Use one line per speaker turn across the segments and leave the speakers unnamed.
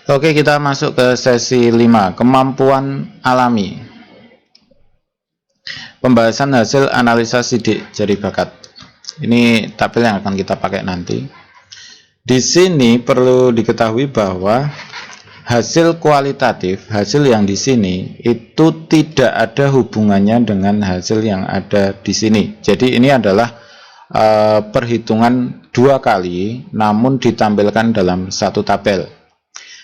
Oke, kita masuk ke sesi 5, kemampuan alami. Pembahasan hasil analisa sidik jari bakat. Ini tabel yang akan kita pakai nanti. Di sini perlu diketahui bahwa hasil kualitatif, hasil yang di sini itu tidak ada hubungannya dengan hasil yang ada di sini. Jadi ini adalah perhitungan dua kali, namun ditampilkan dalam satu tabel.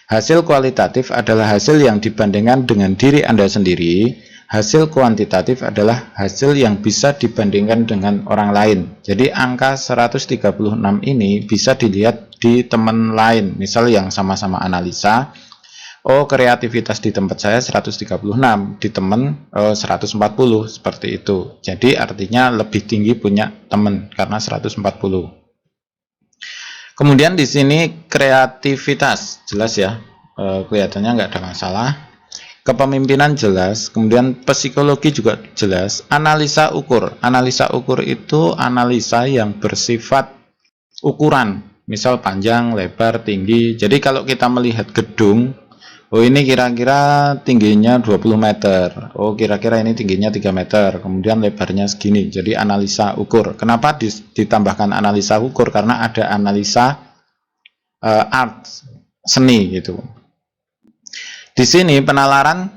Hasil kualitatif adalah hasil yang dibandingkan dengan diri Anda sendiri. Hasil kuantitatif adalah hasil yang bisa dibandingkan dengan orang lain. Jadi angka 136 ini bisa dilihat di teman lain. Misal yang sama-sama analisa, oh kreativitas di tempat saya 136, di teman 140, seperti itu. Jadi artinya lebih tinggi punya teman karena 140. Kemudian di sini kreativitas, jelas ya, kelihatannya nggak ada masalah. Kepemimpinan jelas, kemudian psikologi juga jelas. Analisa ukur, analisa ukur itu analisa yang bersifat ukuran, misal panjang, lebar, tinggi. Jadi kalau kita melihat gedung, oh ini kira-kira tingginya 20 meter, oh kira-kira ini tingginya 3 meter, kemudian lebarnya segini. Jadi analisa ukur. Kenapa ditambahkan analisa ukur? Karena ada analisa art, seni gitu. Di sini penalaran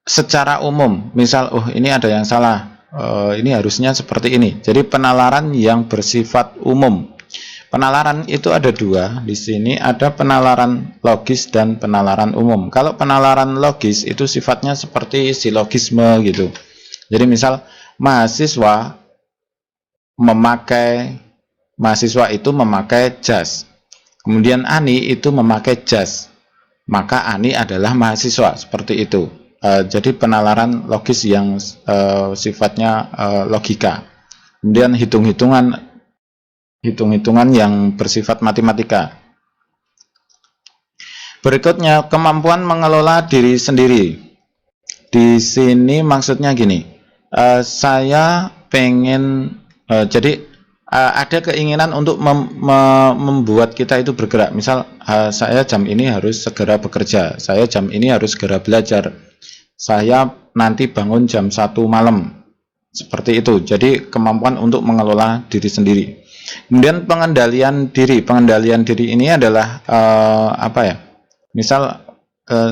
secara umum, misal oh ini ada yang salah, ini harusnya seperti ini. Jadi penalaran yang bersifat umum. Penalaran itu ada dua. Di sini ada penalaran logis dan penalaran umum. Kalau penalaran logis itu sifatnya seperti silogisme gitu. Jadi misal mahasiswa itu memakai jas. Kemudian Ani itu memakai jas. Maka Ani adalah mahasiswa, seperti itu. Jadi penalaran logis yang sifatnya logika. Kemudian hitung-hitungan yang bersifat matematika. Berikutnya kemampuan mengelola diri sendiri. Di sini maksudnya gini, saya pengen ada keinginan untuk membuat kita itu bergerak. Misal saya jam ini harus segera bekerja, saya jam ini harus segera belajar, saya nanti bangun jam 1 malam, seperti itu. Jadi kemampuan untuk mengelola diri sendiri. Kemudian pengendalian diri ini adalah misal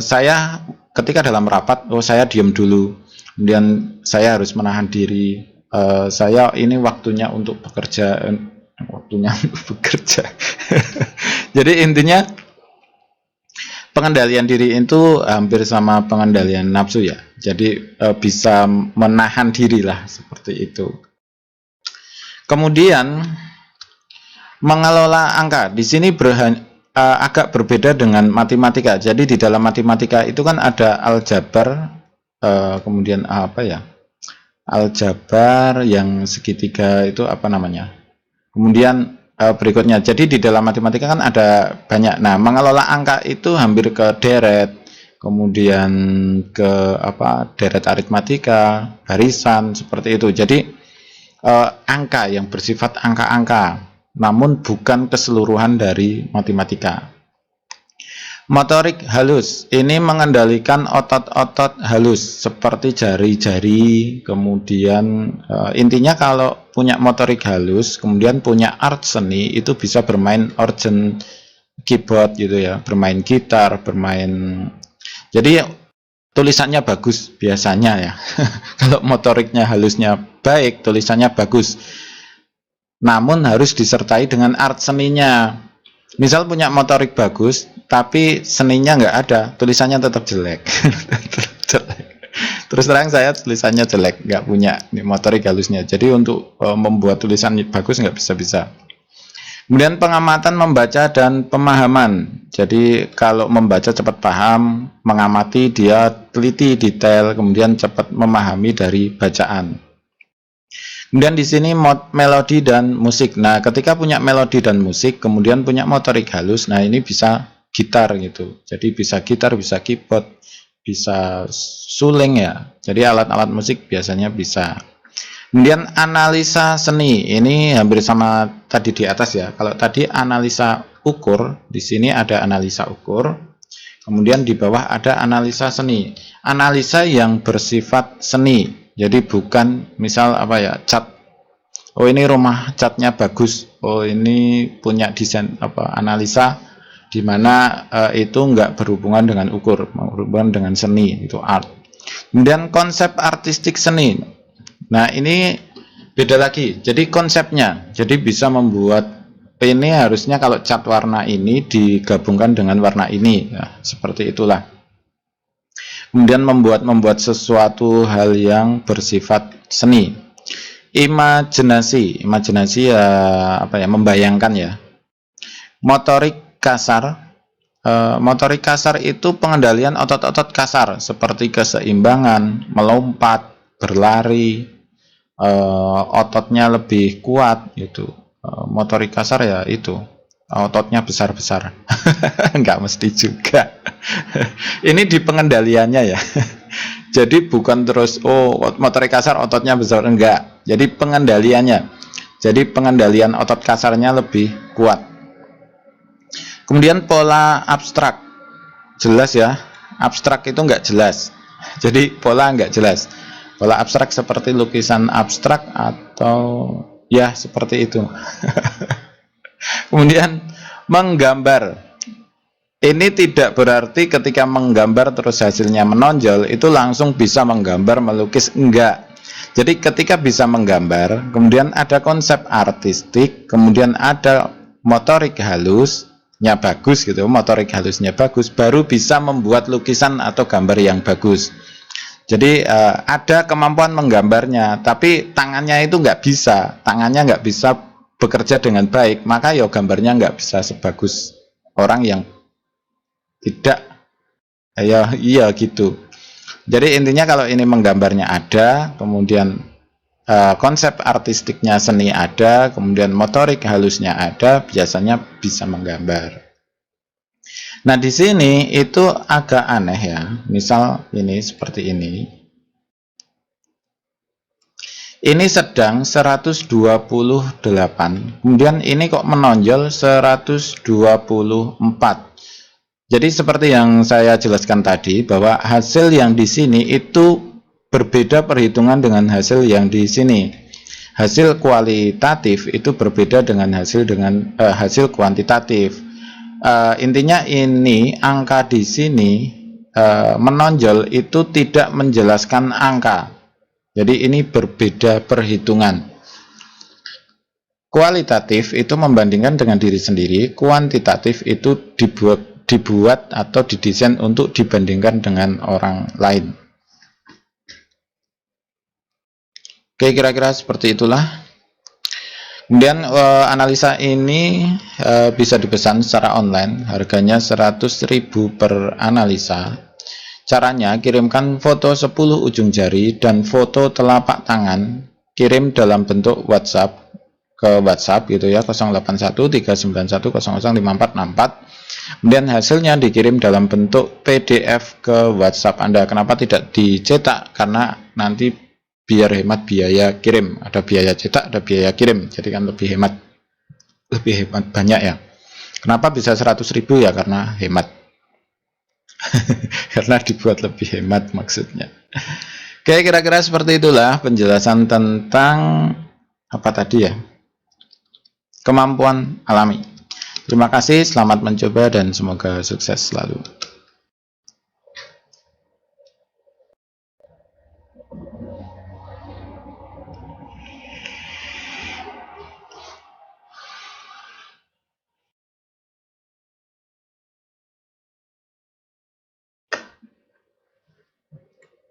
saya ketika dalam rapat, oh saya diam dulu, kemudian saya harus menahan diri. Saya ini waktunya untuk bekerja. Jadi intinya pengendalian diri itu hampir sama pengendalian nafsu ya. Jadi bisa menahan diri lah, seperti itu. Kemudian mengelola angka. Di sini agak berbeda dengan matematika. Jadi di dalam matematika itu kan ada aljabar, kemudian aljabar yang segitiga itu apa namanya, kemudian berikutnya. Jadi di dalam matematika kan ada banyak. Nah, mengelola angka itu hampir ke deret, kemudian ke deret aritmatika, barisan, seperti itu. Jadi angka yang bersifat angka-angka, namun bukan keseluruhan dari matematika. Motorik halus ini mengendalikan otot-otot halus seperti jari-jari. Kemudian intinya kalau punya motorik halus, kemudian punya art seni, itu bisa bermain organ, keyboard gitu ya, bermain gitar, jadi tulisannya bagus biasanya ya. Kalau motoriknya halusnya baik, tulisannya bagus. Namun harus disertai dengan art seninya. Misal punya motorik bagus, tapi seninya nggak ada, tulisannya tetap jelek. Terus terang saya tulisannya jelek, nggak punya motorik halusnya. Jadi untuk membuat tulisan bagus nggak bisa-bisa. Kemudian pengamatan, membaca, dan pemahaman. Jadi kalau membaca cepat paham, mengamati dia teliti, detail, kemudian cepat memahami dari bacaan. Kemudian di sini melodi dan musik. Nah, ketika punya melodi dan musik, kemudian punya motorik halus, nah ini bisa gitar gitu. Jadi bisa gitar, bisa keyboard, bisa suling ya. Jadi alat-alat musik biasanya bisa. Kemudian analisa seni, ini hampir sama tadi di atas ya. Kalau tadi analisa ukur, di sini ada analisa ukur. Kemudian di bawah ada analisa seni. Analisa yang bersifat seni. Jadi bukan misal apa ya, cat. Oh ini rumah catnya bagus. Oh ini punya desain apa, analisa di mana itu nggak berhubungan dengan ukur, berhubungan dengan seni, itu art. Kemudian konsep artistik seni. Nah ini beda lagi. Jadi konsepnya, jadi bisa membuat ini harusnya kalau cat warna ini digabungkan dengan warna ini, nah, seperti itulah. Kemudian membuat sesuatu hal yang bersifat seni. Imajinasi ya apa ya, membayangkan ya. Motorik kasar. Motorik kasar itu pengendalian otot-otot kasar seperti keseimbangan, melompat, berlari, ototnya lebih kuat gitu. Motorik kasar ya itu ototnya besar-besar. Enggak mesti juga. Ini di pengendaliannya ya. Jadi bukan terus motorik kasar ototnya besar, enggak. Jadi pengendaliannya. Jadi pengendalian otot kasarnya lebih kuat. Kemudian pola abstrak. Jelas ya. Abstrak itu enggak jelas. Jadi pola enggak jelas. Pola abstrak seperti lukisan abstrak atau ya seperti itu. Kemudian menggambar. Ini tidak berarti ketika menggambar terus hasilnya menonjol itu langsung bisa menggambar, melukis, enggak. Jadi ketika bisa menggambar, kemudian ada konsep artistik, kemudian ada motorik halusnya bagus gitu, motorik halusnya bagus, baru bisa membuat lukisan atau gambar yang bagus. Jadi ada kemampuan menggambarnya, tapi tangannya itu nggak bisa, bekerja dengan baik, maka ya gambarnya nggak bisa sebagus orang yang tidak, ya iya gitu. Jadi intinya kalau ini menggambarnya ada, kemudian konsep artistiknya seni ada, kemudian motorik halusnya ada, biasanya bisa menggambar. Nah di sini itu agak aneh ya, misal ini seperti ini. Ini sedang 128, kemudian ini kok menonjol 124. Jadi seperti yang saya jelaskan tadi, bahwa hasil yang di sini itu berbeda perhitungan dengan hasil yang di sini. Hasil kualitatif itu berbeda dengan hasil kuantitatif. Intinya ini angka di sini menonjol itu tidak menjelaskan angka. Jadi ini berbeda perhitungan. Kualitatif itu membandingkan dengan diri sendiri, kuantitatif itu dibuat atau didesain untuk dibandingkan dengan orang lain. Oke, kira-kira seperti itulah. Kemudian analisa ini bisa dipesan secara online, harganya 100.000 per analisa. Caranya, kirimkan foto 10 ujung jari dan foto telapak tangan, kirim dalam bentuk WhatsApp ke WhatsApp gitu ya, 081391005464. Kemudian hasilnya dikirim dalam bentuk PDF ke WhatsApp Anda. Kenapa tidak dicetak? Karena nanti biar hemat biaya kirim. Ada biaya cetak, ada biaya kirim. Jadi kan lebih hemat banyak ya. Kenapa bisa 100.000 ya? Karena hemat. Karena dibuat lebih hemat maksudnya. Oke, kira-kira seperti itulah penjelasan tentang apa tadi ya? Kemampuan alami. Terima kasih, selamat mencoba dan semoga sukses selalu.